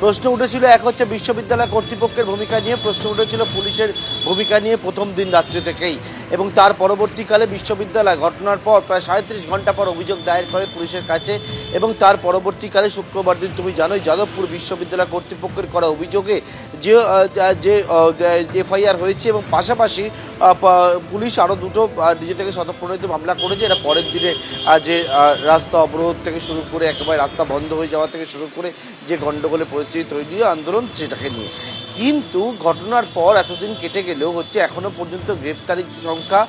প্রশ্ন উঠেছিল, এক হচ্ছে বিশ্ববিদ্যালয় কর্তৃপক্ষের ভূমিকা নিয়ে, প্রশ্ন উঠেছিল পুলিশের ভূমিকা নিয়ে প্রথম দিন রাত্রি থেকেই। এবং তার পরবর্তীকালে বিশ্ববিদ্যালয় ঘটনার পর প্রায় 37 ঘন্টা পর অভিযোগ দায়ের করে পুলিশের কাছে। এবং তার পরবর্তীকালে শুক্রবার দিন তুমি জানোই যাদবপুর বিশ্ববিদ্যালয় কর্তৃপক্ষের করা অভিযোগে যে যে এফআইআর হয়েছে। এবং পাশাপাশি পুলিশ আরও দুটো নিজে থেকে স্বতঃপ্রণোদিত মামলা করেছে। এটা পরের দিনে যে রাস্তা অবরোধ থেকে শুরু করে একেবারে রাস্তা বন্ধ হয়ে যাওয়া থেকে শুরু করে যে গণ্ডগোলের পরিস্থিতি তৈরি আন্দোলন সেটাকে নিয়ে। কিন্তু ঘটনার পর এতদিন কেটে গেলেও হচ্ছে এখনো পর্যন্ত গ্রেপ্তারির সংখ্যা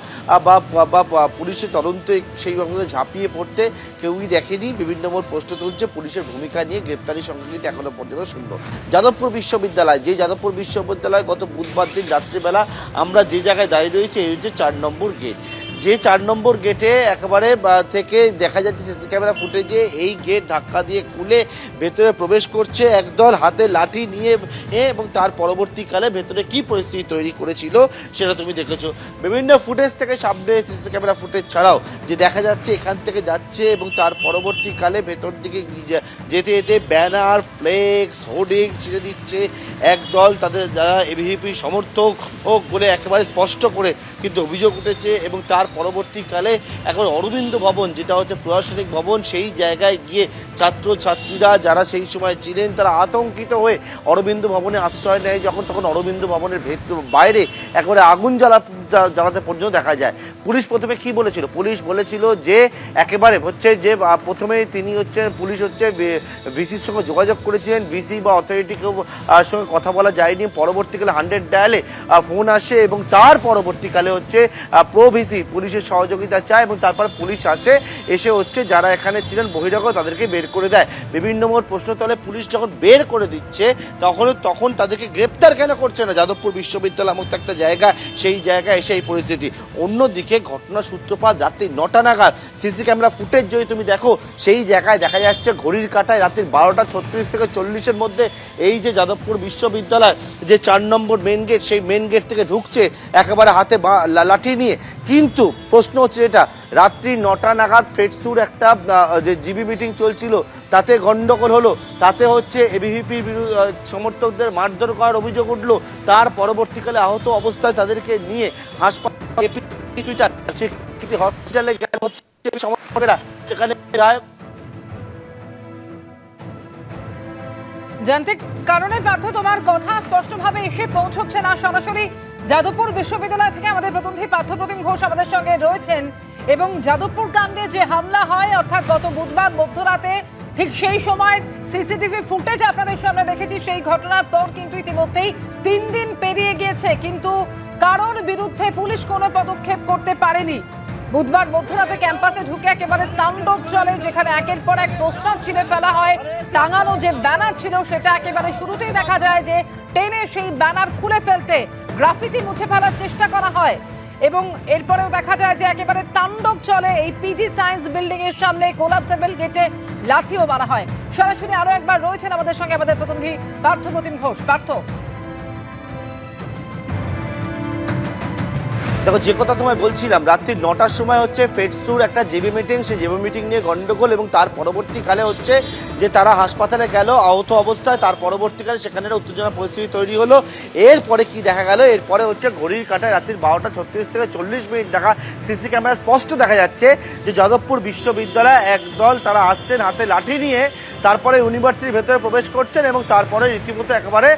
বা পুলিশের তদন্তে সেইভাবে ঝাঁপিয়ে পড়তে কেউই দেখেনি। বিভিন্ন মোড় প্রশ্ন তুলছে পুলিশের ভূমিকা নিয়ে, গ্রেপ্তারির সংখ্যা কিন্তু এখনো পর্যন্ত শূন্য। যাদবপুর বিশ্ববিদ্যালয়, যে যাদবপুর বিশ্ববিদ্যালয় গত বুধবার দিন রাত্রিবেলা আমরা যে জায়গায় দাঁড়িয়ে রয়েছে এই হচ্ছে 4 নম্বর গেট। যে 4 নম্বর গেটে একেবারে থেকে দেখা যাচ্ছে সিসি ক্যামেরা ফুটেজে এই গেট ধাক্কা দিয়ে খুলে ভেতরে প্রবেশ করছে একদল হাতে লাঠি নিয়ে। এবং তার পরবর্তীকালে ভেতরে কি পরিস্থিতি তৈরি করেছিল সেটা তুমি দেখেছো বিভিন্ন ফুটেজ থেকে, সামনে সিসি ক্যামেরা ফুটেজ ছাড়াও যে দেখা যাচ্ছে এখান থেকে যাচ্ছে এবং তার পরবর্তীকালে ভেতর দিকে যেতে যেতে ব্যানার, ফ্লেক্স, হোর্ডিং ছিঁড়ে দিচ্ছে একদল তাদের যারা এবিভিপি সমর্থক বলে একেবারে স্পষ্ট করে কিন্তু অভিযোগ উঠেছে। এবং তার পরবর্তীকালে এখন অরবিন্দ ভবন, যেটা হচ্ছে প্রশাসনিক ভবন, সেই জায়গায় গিয়ে ছাত্রছাত্রীরা যারা সেই সময় ছিলেন তারা আতঙ্কিত হয়ে অরবিন্দ ভবনে আশ্রয় নেয়। যখন তখন অরবিন্দ ভবনের বাইরে একেবারে আগুন জ্বালাতে পর্যন্ত দেখা যায়। পুলিশ প্রথমে কি বলেছিল? পুলিশ বলেছিল যে একেবারে হচ্ছে যে প্রথমে তিনি হচ্ছেন পুলিশ হচ্ছে ভিসির সঙ্গে যোগাযোগ করেছিলেন, ভিসি বা অথরিটিকে সঙ্গে কথা বলা যায়নি। পরবর্তীকালে 100 ডায়ালে ফোন আসে এবং তার পরবর্তীকালে হচ্ছে প্রো ভিসি পুলিশের সহযোগিতা চায় এবং তারপর পুলিশ এসে হচ্ছে যারা এখানে ছিলেন বহিরাগত তাদেরকে বের করে দেয়। বিভিন্ন মোড় প্রশ্ন তলে পুলিশ যখন বের করে দিচ্ছে তখন তাদেরকে গ্রেপ্তার কেন করছে না? যাদবপুর বিশ্ববিদ্যালয় মতো একটা জায়গা, সেই জায়গায় এসে এই পরিস্থিতি। অন্যদিকে ঘটনার সূত্রপাত রাত্রি 9টা নাগাদ। সিসি ক্যামেরা ফুটেজ যদি তুমি দেখো সেই জায়গায় দেখা যাচ্ছে ঘড়ির কাঁটায় রাত্রি 12:36 থেকে 40-এর মধ্যে এই যে যাদবপুর বিশ্ববিদ্যালয় যে 4 নম্বর মেন গেট, সেই মেন গেট থেকে ঢুকছে একেবারে হাতে লাঠি নিয়ে। কিন্তু প্রশ্ন হচ্ছে এটা, রাত্রি 9টা নাগাদ ফেডসুর একটা যে জিবি মিটিং চলছিল তাতে গন্ডগোল হলো, তাতে হচ্ছে এবিভিপি সমর্থকদের মারধর করার অভিযোগ উঠলো। তার পরবর্তীকালে আহত অবস্থায় তাদেরকে নিয়ে হসপিটালে সমর্থকেরা সেখানে যায়। যান্ত্রিক কারণে ব্যর্থ তোমার কথা স্পষ্টভাবে এসে পৌঁছচ্ছে না সরাসরি যাদবপুর বিশ্ববিদ্যালয় থেকে। আমাদের প্রতিনিধি পার্থপ্রতিম ঘোষ আমাদের সঙ্গে রয়েছেন। এবং যাদবপুর কাণ্ডে যে হামলা হয় অর্থাৎ গত বুধবার মধ্যরাতে, ঠিক সেই সময় সিসিটিভি ফুটেজ আপনাদের সামনে দেখেছি। সেই ঘটনার পর কিন্তু ইতিমধ্যেই 3 দিন পেরিয়ে গিয়েছে, কিন্তু কারোর বিরুদ্ধে পুলিশ কোনো পদক্ষেপ করতে পারেনি। বুধবার মধ্যরাতে ক্যাম্পাসে ঢুকে একেবারে তাণ্ডব চলে, যেখানে একের পর এক পোস্টার ছিঁড়ে ফেলা হয়। টাঙানো যে ব্যানার ছিল সেটা একেবারে শুরুতেই দেখা যায় যে টেনে সেই ব্যানার খুলে ফেলতে, গ্রাফিতি মুছে ফেলার চেষ্টা করা হয়। এবং এরপরেও দেখা যায় যে একেবারে তাণ্ডব চলে এই পিজি সায়েন্স বিল্ডিং এর সামনে। কোলাপসেবল গেটে লাঠিও মারা হয়। সরাসরি আরো একবার রয়েছেন আমাদের সঙ্গে আমাদের প্রতিনিধি পার্থপ্রতিম ঘোষ। পার্থ, দেখো যে কথা তোমায় বলছিলাম, রাত্রি 9টার সময় হচ্ছে ফেডসুর একটা জেবি মিটিং, সেই জেবি মিটিং নিয়ে গন্ডগোল এবং তার পরবর্তীকালে হচ্ছে যে তারা হাসপাতালে গেল আহত অবস্থায়। তার পরবর্তীকালে সেখানে একটা উত্তেজনা পরিস্থিতি তৈরি হলো। এরপরে কি দেখা গেল, এরপরে হচ্ছে ঘড়ির কাঁটায় রাত্রি 12:36 থেকে 40 দেখা সিসি ক্যামেরা স্পষ্ট দেখা যাচ্ছে যে যাদবপুর বিশ্ববিদ্যালয় একদল তারা আসছেন হাতে লাঠি নিয়ে, তারপরে ইউনিভার্সিটির ভেতরে প্রবেশ করছেন এবং তারপরে রীতিমতো একেবারে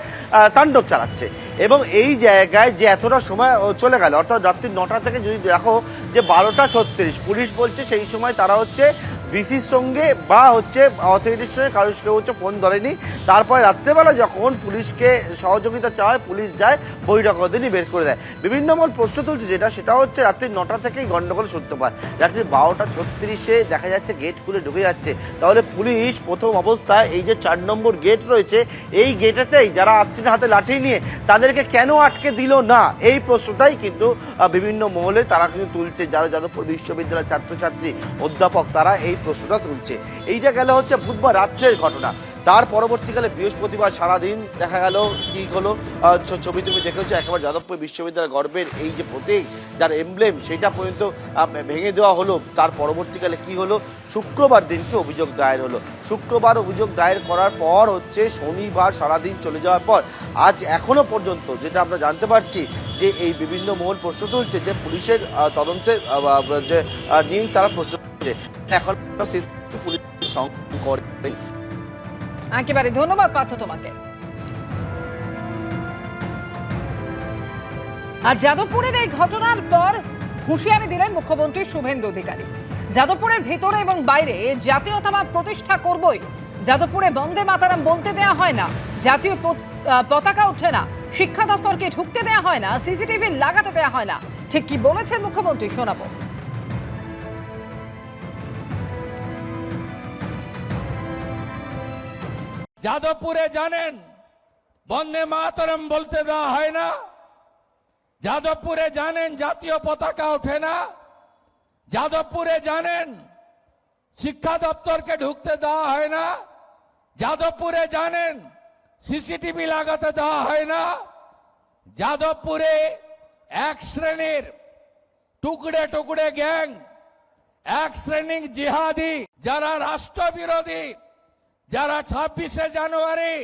তাণ্ডব চালাচ্ছে। এবং এই জায়গায় যে এতটা সময় চলে গেল, অর্থাৎ রাত্রি 9টা থেকে যদি দেখো যে 12:36, পুলিশ বলছে সেই সময় তারা হচ্ছে ভিসির সঙ্গে বা হচ্ছে অথরিটির সঙ্গে কারোর কেউ হচ্ছে ফোন ধরেনি। তারপরে রাত্রেবেলা যখন পুলিশকে সহযোগিতা চায়, পুলিশ যায় বহিরাগতদেরই বের করে দেয়। বিভিন্ন মূল প্রশ্ন তুলছে সেটা হচ্ছে রাত্রি 9টা থেকেই গন্ডগোল সূত্রপাত। রাত্রি 12:36 দেখা যাচ্ছে গেট খুলে ঢুকে যাচ্ছে। তাহলে পুলিশ প্রথম অবস্থায় এই যে 4 নম্বর গেট রয়েছে এই গেটেতেই যারা আসছেন হাতে লাঠি নিয়ে তাদেরকে কেন আটকে দিল না, এই প্রশ্নটাই কিন্তু বিভিন্ন মহলে তারা কিন্তু তুলছে। যারা যাদবপুর বিশ্ববিদ্যালয়ের ছাত্রছাত্রী, অধ্যাপক, তারা এই প্রশ্নটা তুলছে। এইটা গেল হচ্ছে বুধবার রাত্রের ঘটনা। তার পরবর্তীকালে বৃহস্পতিবার সারাদিন দেখা গেল কি হলো, ছবি তুমি দেখেছো, একেবারে যাদবপুর বিশ্ববিদ্যালয়ের গর্বের এই যে প্রতীক, যার এমব্লেম, সেটা পর্যন্ত ভেঙে দেওয়া হলো। তার পরবর্তীকালে কি হলো, শুক্রবার দিনকে অভিযোগ দায়ের হলো। শুক্রবার অভিযোগ দায়ের করার পর হচ্ছে শনিবার সারাদিন চলে যাওয়ার পর আজ এখনো পর্যন্ত যেটা আমরা জানতে পারছি যে এই বিভিন্ন মহল প্রশ্ন তুলছে যে পুলিশের তদন্তের যে নিয়েই তারা প্রশ্ন তুলছে। এখন পুলিশ করে। একেবারে ধন্যবাদ পার্থ তোমাকে। আর যাদবপুরের এই ঘটনার পর হুঁশিয়ারি দিলেন মুখ্যমন্ত্রী শুভেন্দু অধিকারী। যাদবপুরের ভেতরে এবং বাইরে জাতীয়তাবাদ প্রতিষ্ঠা করবই। যাদবপুরে বন্দে মাতারাম বলতে দেয়া হয় না, জাতীয় পতাকা ওঠে না, শিক্ষা দপ্তরকে ঢুকতে দেয়া হয় না, সিসিটিভি লাগাতে দেয়া হয় না। ঠিক কি বলেছেন মুখ্যমন্ত্রী শোনাবো। যাদবপুরে জানেন বন্দে মাতরম বলতে দেওয়া হয় না, যাদবপুরে জানেন জাতীয় পতাকা ওঠে না, যাদবপুরে জানেন শিক্ষা দপ্তরকে ঢুকতে দেওয়া হয় না, যাদবপুরে জানেন সিসিটিভি লাগাতে দেওয়া হয় না। যাদবপুরে এক শ্রেণীর টুকরে টুকরে গ্যাং, এক শ্রেণীর জিহাদি, যারা রাষ্ট্রবিরোধী, যারা 26শে জানুয়ারি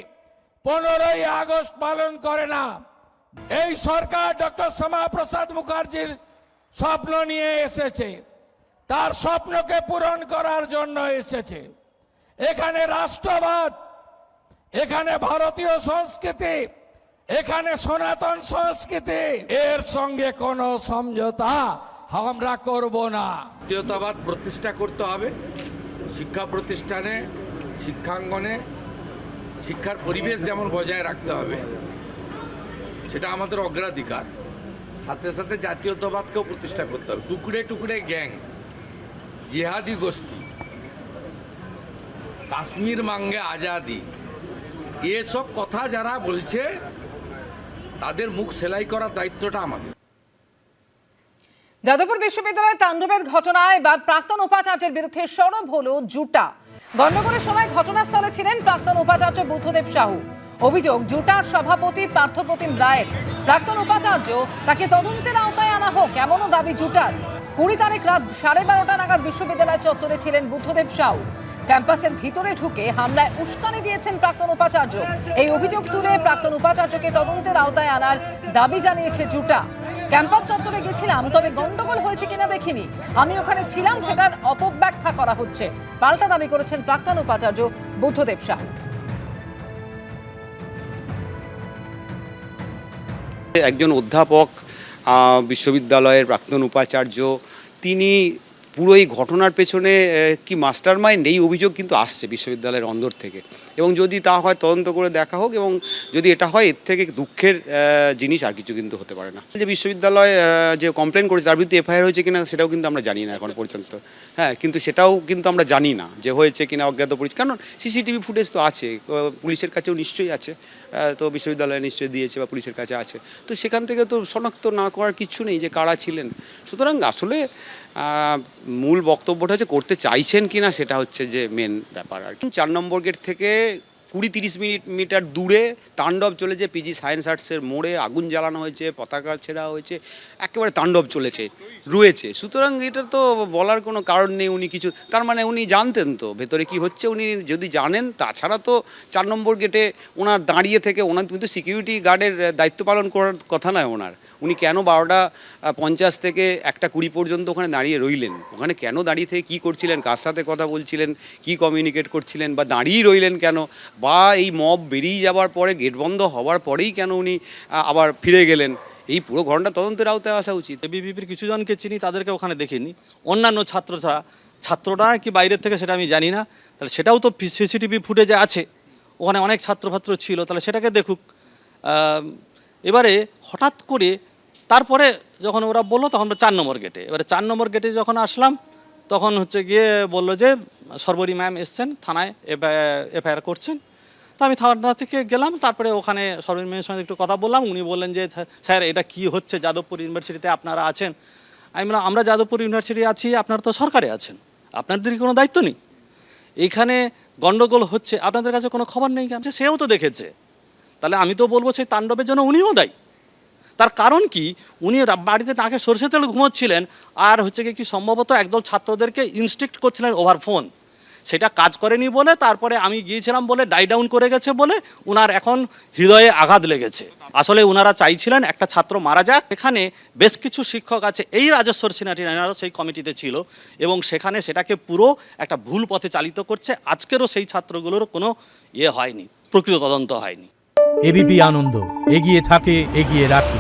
15ই আগস্ট পালন করে না, এই সরকার ডক্টর শ্যামাপ্রসাদ মুখার্জির স্বপ্ন নিয়ে এসেছে, তার স্বপ্নকে পূরণ করার জন্য এসেছে। এখানে রাষ্ট্রবাদ, এখানে ভারতীয় সংস্কৃতি, এখানে সনাতন সংস্কৃতি, এর সঙ্গে কোনো সমঝোতা আমরা করব না। জাতীয়তাবাদ প্রতিষ্ঠা করতে হবে শিক্ষা প্রতিষ্ঠানে, শিক্ষাঙ্গনে, শিক্ষার পরিবেশ যেমন বজায় রাখতে হবে, সেটা আমাদের অগ্রাধিকার। সাথে সাথে জাতীয়তাবাদকেও প্রতিষ্ঠা করতে হবে। টুকরে টুকরে গ্যাং, জিহাদি গোষ্ঠী, কাশ্মীর মাঙ্গে আজাদি, এসব কথা যারা বলছে তাদের মুখ সেলাই করার দায়িত্বটা আমাদের। যাদবপুর বিশ্ববিদ্যালয়ে তাণ্ডবের ঘটনায় বা প্রাক্তন উপাচার্যের বিরুদ্ধে সরব হলো জুটা। গণ্ডগোলের সময় ঘটনাস্থলে ছিলেন প্রাক্তন উপাচার্য বুদ্ধদেব সাহু। অভিযোগ, জুটার সভাপতি পার্থপ্রতিম রায়ের। প্রাক্তন উপাচার্য, তাকে তদন্তের আওতায় আনা হোক, এমনও দাবি জুটার। 20 তারিখ রাত 12:30 নাগাদ বিশ্ববিদ্যালয় চত্বরে ছিলেন বুদ্ধদেব সাহু। ক্যাম্পাসের ভিতরে ঢুকে হামলায় উস্কানি দিয়েছেন প্রাক্তন উপাচার্য। এই অভিযোগ তুলে প্রাক্তন উপাচার্যকে তদন্তের আওতায় আনার দাবি জানিয়েছে জুটা। ক্যাম্পাস চত্বরে গেছিলাম, তবে গন্ডগোল হয়েছে কিনা দেখিনি, আমি ওখানে ছিলাম সেটার অপব্যাখ্যা করা হচ্ছে, পাল্টা দাবি করেছেন প্রাক্তন উপাচার্য বুদ্ধদেব সাহু। একজন অধ্যাপক, বিশ্ববিদ্যালয়ের প্রাক্তন উপাচার্য, তিনি পুরো এই ঘটনার পেছনে কি মাস্টার মাইন্ড, এই অভিযোগ কিন্তু আসছে বিশ্ববিদ্যালয়ের অন্দর থেকে। এবং যদি তা হয় তদন্ত করে দেখা হোক, এবং যদি এটা হয় এর থেকে দুঃখের জিনিস আর কিছু কিন্তু হতে পারে না। যে বিশ্ববিদ্যালয় যে কমপ্লেন করেছে তার বিরুদ্ধে এফআইআর হয়েছে কিনা সেটাও কিন্তু আমরা জানি না এখন পর্যন্ত। হ্যাঁ, কিন্তু সেটাও কিন্তু আমরা জানি না যে হয়েছে কিনা অজ্ঞাত পরিচয়, কারণ সিসিটিভি ফুটেজ তো আছে, পুলিশের কাছেও নিশ্চয়ই আছে, তো বিশ্ববিদ্যালয়ে নিশ্চয়ই দিয়েছে বা পুলিশের কাছে আছে, তো সেখান থেকে তো শনাক্ত না করার কিছু নেই যে কারা ছিলেন। সুতরাং আসলে মূল বক্তব্যটা হচ্ছে করতে চাইছেন কিনা, সেটা হচ্ছে যে মেন ব্যাপার আর কি। 4 নম্বর গেট থেকে 20-30 মিটার দূরে তাণ্ডব চলেছে। পিজি সায়েন্স আর্টসের মোড়ে আগুন জ্বালানো হয়েছে, পতাকা ছেঁড়া হয়েছে, একেবারে তাণ্ডব চলেছে রয়েছে। সুতরাং এটা তো বলার কোনো কারণ নেই উনি কিছু, তার মানে উনি জানতেন তো ভেতরে কি হচ্ছে, উনি যদি জানেন। তাছাড়া তো 4 নম্বর গেটে ওনার দাঁড়িয়ে থেকে, ওনার কিন্তু সিকিউরিটি গার্ডের দায়িত্ব পালন করার কথা নয় ওনার, উনি কেন 12:50 থেকে 1:20 পর্যন্ত ওখানে দাঁড়িয়ে রইলেন? ওখানে কেন দাঁড়িয়ে থেকে কী করছিলেন, কার সাথে কথা বলছিলেন, কি কমিউনিকেট করছিলেন, বা দাঁড়িয়েই রইলেন কেন, বা এই মব বেরিয়ে যাওয়ার পরে, গেট বন্ধ হওয়ার পরেই কেন উনি আবার ফিরে গেলেন? এই পুরো ঘটনা তদন্তের আওতায় আসা উচিত। এবিভিপির কিছু জনকে চিনি, তাদেরকে ওখানে দেখিনি। অন্যান্য ছাত্ররা কি বাইরের থেকে সেটা আমি জানি না, তাহলে সেটাও তো সিসিটিভি ফুটেজে আছে, ওখানে অনেক ছাত্র ছিল, তাহলে সেটাকে দেখুক। এবারে হঠাৎ করে তারপরে যখন ওরা বললো তখন তো 4 নম্বর গেটে, এবারে 4 নম্বর গেটে যখন আসলাম তখন হচ্ছে গিয়ে বললো যে সর্বরী ম্যাম এসছেন, থানায় এফআইআর করছেন। তো আমি থানা থেকে গেলাম, তারপরে ওখানে সর্বরী ম্যামের সঙ্গে একটু কথা বললাম। উনি বললেন যে স্যার এটা কি হচ্ছে, যাদবপুর ইউনিভার্সিটিতে আপনারা আছেন। আমি বললাম আমরা যাদবপুর ইউনিভার্সিটি আছি, আপনারা তো সরকারে আছেন, আপনাদের কোনো দায়িত্ব নেই। এখানে গন্ডগোল হচ্ছে, আপনাদের কাছে কোনো খবর নেই কেন? সেও তো দেখেছে। তাহলে আমি তো বলবো সেই তাণ্ডবের জন্য উনিও দায়ী। তার কারণ কি, উনি বাড়িতে তাকে সরষে তেল ঘুমোচ্ছিলেন, আর হচ্ছে কি সম্ভবত একদল ছাত্রদেরকে ইনস্ট্রিক্ট করছিলেন ওভার ফোন, সেটা কাজ করেনি বলে তারপরে আমি গিয়েছিলাম বলে ডাই ডাউন করে গেছে বলে উনার এখন হৃদয়ে আঘাত লেগেছে। আসলে উনারা চাইছিলেন একটা ছাত্র মারা যাক। এখানে বেশ কিছু শিক্ষক আছে, এই রাজেশ্বর সিনহাটি এনারাও সেই কমিটিতে ছিল, এবং সেখানে সেটাকে পুরো একটা ভুল পথে চালিত করছে। আজকেরও সেই ছাত্রগুলোর কোনো হয়নি, প্রকৃত তদন্ত হয়নি। এবিপি আনন্দ, এগিয়ে থাকে, এগিয়ে রাখে।